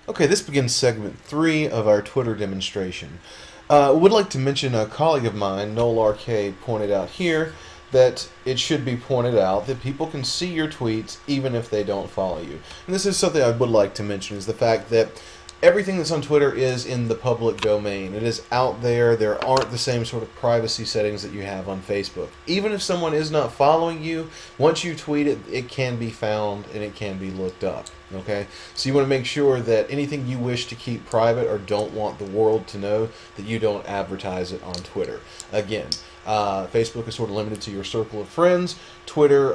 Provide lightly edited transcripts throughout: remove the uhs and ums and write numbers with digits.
Okay, this begins segment 3 of our Twitter demonstration. Would like to mention a colleague of mine, Noel RK, pointed out here that it should be pointed out that people can see your tweets even if they don't follow you. And this is something I would like to mention, is the fact that everything that's on Twitter is in the public domain. It is out there. There aren't the same sort of privacy settings that you have on Facebook. Even if someone is not following you, once you tweet it, it can be found and it can be looked up. Okay? So you want to make sure that anything you wish to keep private or don't want the world to know, that you don't advertise it on Twitter. Again, Facebook is sort of limited to your circle of friends. Twitter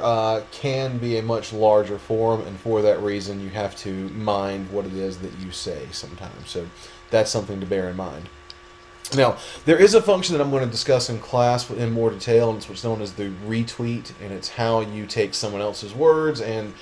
can be a much larger forum, and for that reason, you have to mind what it is that you say sometimes. So that's something to bear in mind. Now, there is a function that I'm going to discuss in class in more detail, and it's what's known as the retweet, and it's how you take someone else's words and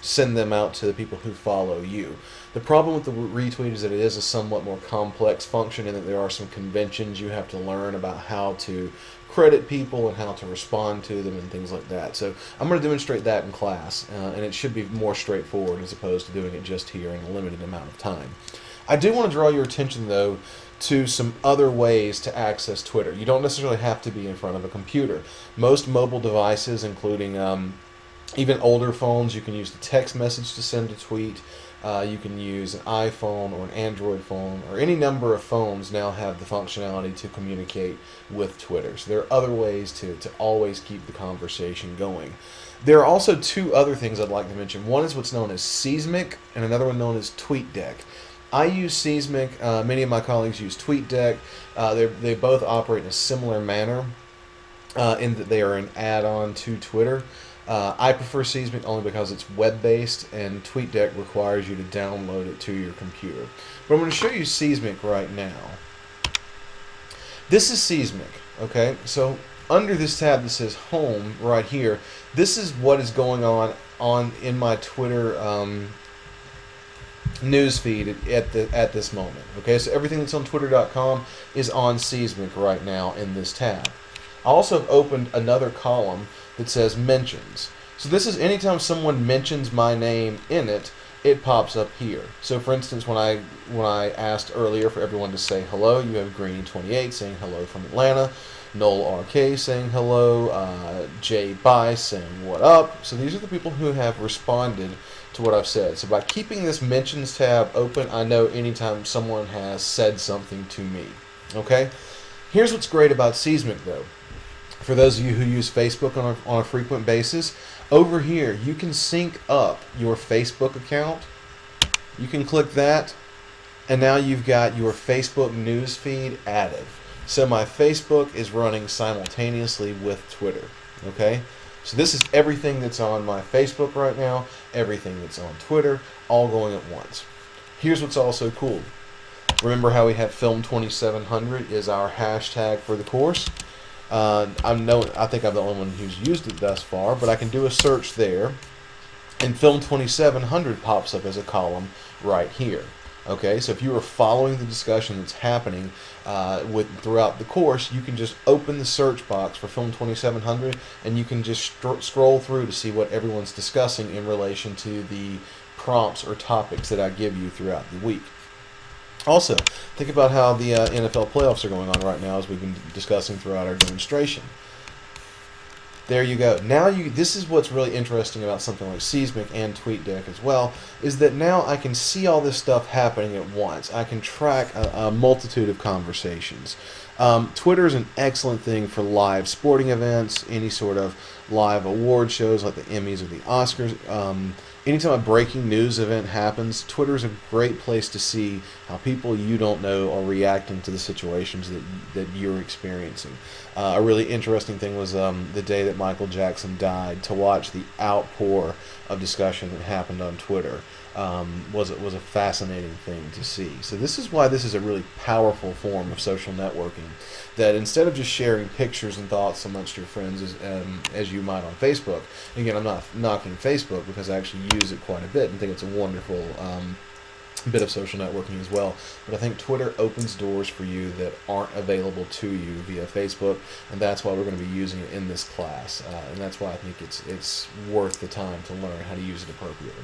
send them out to the people who follow you. The problem with the retweet is that it is a somewhat more complex function, and that there are some conventions you have to learn about how to credit people and how to respond to them and things like that. So I'm going to demonstrate that in class, and it should be more straightforward as opposed to doing it just here in a limited amount of time. I do want to draw your attention, though, to some other ways to access Twitter. You don't necessarily have to be in front of a computer. Most mobile devices, including even older phones, you can use the text message to send a tweet. You can use an iPhone or an Android phone, or any number of phones now have the functionality to communicate with Twitter. So there are other ways to always keep the conversation going. There are also two other things I'd like to mention. One is what's known as Seismic, and another one known as TweetDeck. I use Seismic. Many of my colleagues use TweetDeck. They both operate in a similar manner in that they are an add-on to Twitter. I prefer Seismic only because it's web-based, and TweetDeck requires you to download it to your computer. But I'm going to show you Seismic right now. This is Seismic, okay? So under this tab that says Home right here, this is what is going on in my Twitter newsfeed at this moment. Okay, so everything that's on Twitter.com is on Seismic right now in this tab. I also have opened another column that says mentions. So this is anytime someone mentions my name in it, it pops up here. So for instance, when I asked earlier for everyone to say hello, you have Greeny28 saying hello from Atlanta, Noel RK saying hello, Jay Bai saying what up. So these are the people who have responded to what I've said. So by keeping this mentions tab open, I know anytime someone has said something to me. Okay? Here's what's great about Seismic, though. For those of you who use Facebook on a frequent basis, over here you can sync up your Facebook account. You can click that, and now you've got your Facebook news feed added. So my Facebook is running simultaneously with Twitter. Okay? So this is everything that's on my Facebook right now, everything that's on Twitter, all going at once. Here's what's also cool. Remember how we have Film2700 is our hashtag for the course? I think I'm the only one who's used it thus far, but I can do a search there, and Film2700 pops up as a column right here. Okay, so if you are following the discussion that's happening throughout the course, you can just open the search box for Film2700, and you can just scroll through to see what everyone's discussing in relation to the prompts or topics that I give you throughout the week. Also, think about how the NFL playoffs are going on right now, as we've been discussing throughout our demonstration. There you go. Now this is what's really interesting about something like Seismic and TweetDeck as well, is that now I can see all this stuff happening at once. I can track a multitude of conversations. Twitter is an excellent thing for live sporting events, any sort of live award shows like the Emmys or the Oscars. Anytime a breaking news event happens, Twitter is a great place to see how people you don't know are reacting to the situations that you're experiencing. A really interesting thing was the day that Michael Jackson died, to watch the outpour of discussion that happened on Twitter. Was a fascinating thing to see. So this is why this is a really powerful form of social networking, that instead of just sharing pictures and thoughts amongst your friends as you might on Facebook. Again, I'm not knocking Facebook because I actually use it quite a bit and think it's a wonderful bit of social networking as well. But I think Twitter opens doors for you that aren't available to you via Facebook, and that's why we're going to be using it in this class. And that's why I think it's worth the time to learn how to use it appropriately.